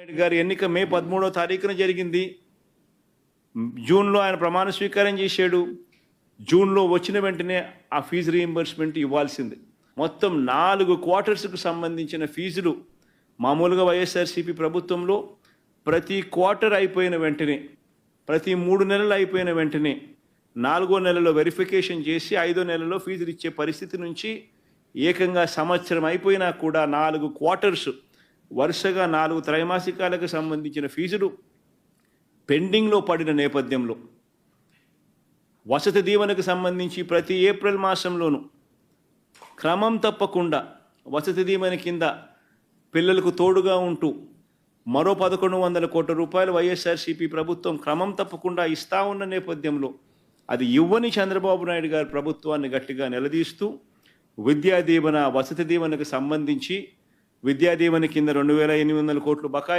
నాయుడు గారి ఎన్నిక మే 13వ తారీఖున జరిగింది. జూన్లో ఆయన ప్రమాణ స్వీకారం చేశాడు. జూన్లో వచ్చిన వెంటనే ఆ ఫీజు రీయింబర్స్మెంట్ ఇవ్వాల్సింది. మొత్తం 4 క్వార్టర్స్కు సంబంధించిన ఫీజులు మామూలుగా వైఎస్ఆర్సీపీ ప్రభుత్వంలో ప్రతి క్వార్టర్ అయిపోయిన వెంటనే, ప్రతి 3 నెలలు అయిపోయిన వెంటనే 4వ నెలలో వెరిఫికేషన్ చేసి 5వ నెలలో ఫీజులు ఇచ్చే పరిస్థితి నుంచి ఏకంగా సంవత్సరం అయిపోయినా కూడా 4 క్వార్టర్స్ వరుసగా 4 త్రైమాసికాలకు సంబంధించిన ఫీజులు పెండింగ్లో పడిన నేపథ్యంలో వసతి దీవెనకు సంబంధించి ప్రతి ఏప్రిల్ మాసంలోనూ క్రమం తప్పకుండా వసతి దీవెన కింద పిల్లలకు తోడుగా ఉంటూ మరో 1100 కోట్ల రూపాయలు వైఎస్ఆర్సీపీ ప్రభుత్వం క్రమం తప్పకుండా ఇస్తా ఉన్న నేపథ్యంలో అది ఇవ్వని చంద్రబాబు నాయుడు గారి ప్రభుత్వాన్ని గట్టిగా నిలదీస్తూ విద్యా దీవెన, వసతి దీవెనకు సంబంధించి విద్యా దీవెన కింద 2800 కోట్లు బకాయి